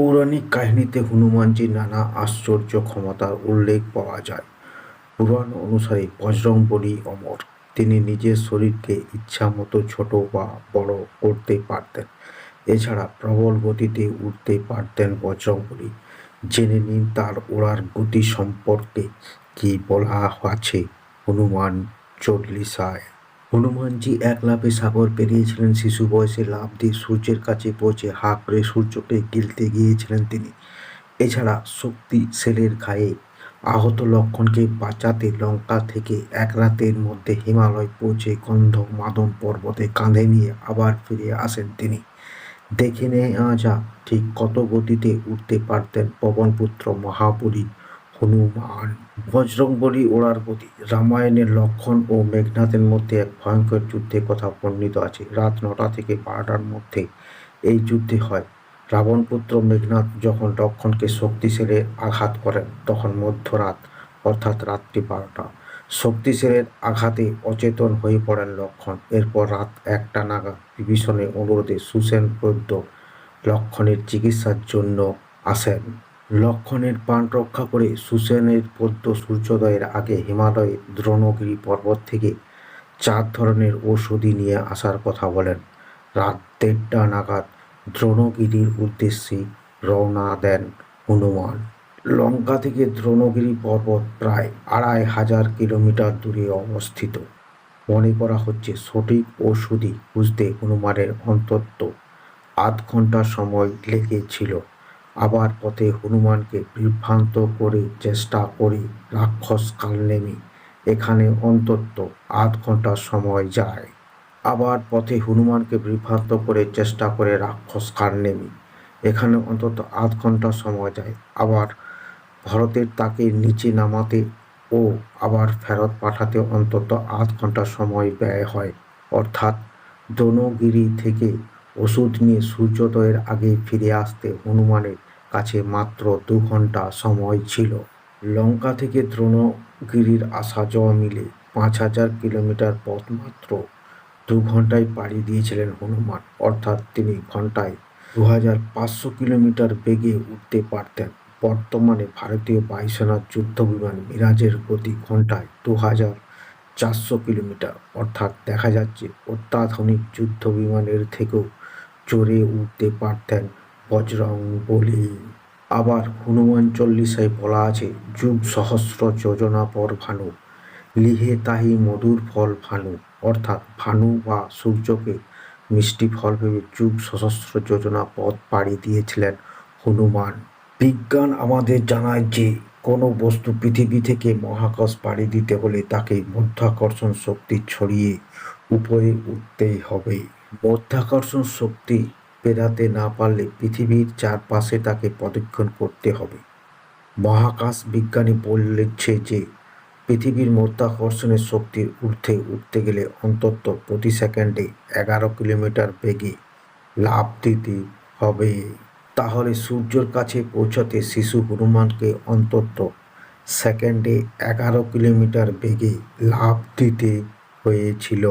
পৌরাণিক কাহিনীতে হনুমানজির নানা আশ্চর্য ক্ষমতার উল্লেখ পাওয়া যায়। পুরাণ অনুসারে বজরংবলী অমর। তিনি নিজের শরীরকে ইচ্ছামতো ছোট বা বড় করতে পারতেন। এছাড়া প্রবল গতিতে উড়তে পারতেন বজরংবলী। জেনে নিন তার ওড়ার গতি সম্পর্কে কি বলা আছে হনুমান চল্লিশায়। হনুমানজি এক লাফে সাগর পেরিয়েছিলেন। শিশু বয়সে লাফ দিয়ে সূর্যের কাছে পৌঁছে হাঁ করে সূর্যকে গিলতে গিয়েছিলেন তিনি। এছাড়া শক্তিশালের ঘায়ে আহত লক্ষ্মণকে বাঁচাতে লঙ্কা থেকে এক রাতের মধ্যে হিমালয় পৌঁছে গন্ধমাদন পর্বতে কাঁধে নিয়ে আবার ফিরে আসেন তিনি। দেখে নেওয়া যাক ঠিক কত গতিতে উঠতে পারতেন পবনপুত্র মহাবলী হনুমান। বজরংবলী ওড়ার গতি। রামায়ণের লক্ষ্মণ ও মেঘনাথের মধ্যে এক ভয়ঙ্কর যুদ্ধের কথা বর্ণিত আছে। রাত ৯টা থেকে ১২টার মধ্যে এই যুদ্ধ হয়। রাবণপুত্র মেঘনাথ যখন লক্ষ্মণকে শক্তিশালী আঘাত করেন তখন মধ্যরাত অর্থাৎ রাত্রি ১২টা। শক্তিশালীর আঘাতে অচেতন হয়ে পড়েন লক্ষ্মণ। এরপর রাত ১টা নাগাদ বিভীষণের অনুরোধে সুসেন বৈদ্য লক্ষ্মণের চিকিৎসার জন্য আসেন। লক্ষ্মণের প্রাণ রক্ষা করে সুসেনের বৈদ্য সূর্যোদয়ের আগে হিমালয়ের দ্রোণগিরি পর্বত থেকে ৪ ধরনের ঔষধি নিয়ে আসার কথা বলেন। রাত ১:৩০ নাগাদ দ্রোণগিরির উদ্দেশ্যে রওনা দেন হনুমান। লঙ্কা থেকে দ্রোণগিরি পর্বত প্রায় ২৫০০ কিলোমিটার দূরে অবস্থিত। মনে করা হচ্ছে সঠিক ঔষধি খুঁজতে হনুমানের অন্তত ৮ ঘন্টা সময় লেগেছিল। আবার পথে হনুমানকে বিভ্রান্ত করে চেষ্টা করে রাক্ষস কালনেমি। এখানে অন্তত ৮ ঘন্টা সময় যায়। আবার পথে হনুমানকে বিভ্রান্ত করে চেষ্টা করে রাক্ষস কালনেমি। এখানে অন্তত ৮ ঘন্টা সময় যায়। আবার ভরতের তাকে নিচে নামাতে ও আবার ফেরত পাঠাতে অন্তত ৮ ঘন্টা সময় ব্যয় হয়। অর্থাৎ দ্রোণগিরি থেকে ওষুধ নিয়ে সূর্যোদয়ের আগে ফিরে আসতে হনুমানের কাছে মাত্র ২ ঘন্টা সময় ছিল। লঙ্কা থেকে দ্রোণগিরির আসা যাওয়া মিলে ৫০০০ কিলোমিটার পথ মাত্র ২ ঘন্টায় পাড়ি দিয়েছিলেন হনুমান। অর্থাৎ তিনি ঘন্টায় ২৫০০ কিলোমিটার বেগে উঠতে পারতেন। বর্তমানে ভারতীয় বায়ুসেনার যুদ্ধবিমান মিরাজের গতি ঘন্টায় ২৪০০ কিলোমিটার। অর্থাৎ দেখা যাচ্ছে অত্যাধুনিক যুদ্ধবিমানের থেকেও জোরে উঠতে পারতেন বজরংবলী। আবার হনুমান চল্লিশায় বলা আছে, যুগ সহস্র যোজনা পর ভানু লিহে তাহি মধুর ফল ভানু। অর্থাৎ ভানু বা সূর্যকে মিষ্টি ফল ভেবে যুগ সহস্র যোজনা পথ পাড়ি দিয়েছিলেন হনুমান। বিজ্ঞান আমাদের জানায় যে কোনো বস্তু পৃথিবী থেকে মহাকাশ পাড়ি দিতে হলে তাকে মাধ্যাকর্ষণ শক্তি ছড়িয়ে উপরে উঠতেই হবে। মাধ্যাকর্ষণ শক্তি পেরাতে না পারলে পৃথিবীর চারপাশে তাকে প্রদক্ষিণ করতে হবে। মহাকাশ বিজ্ঞানী বলেছে যে পৃথিবীর মাধ্যাকর্ষণের শক্তির ঊর্ধ্বে উঠতে গেলে অন্তত প্রতি সেকেন্ডে ১১ কিলোমিটার বেগে লাফ দিতে হবে। তাহলে সূর্যের কাছে পৌঁছতে শিশু হনুমানকে অন্তত সেকেন্ডে ১১ কিলোমিটার বেগে লাফ দিতে হয়েছিল।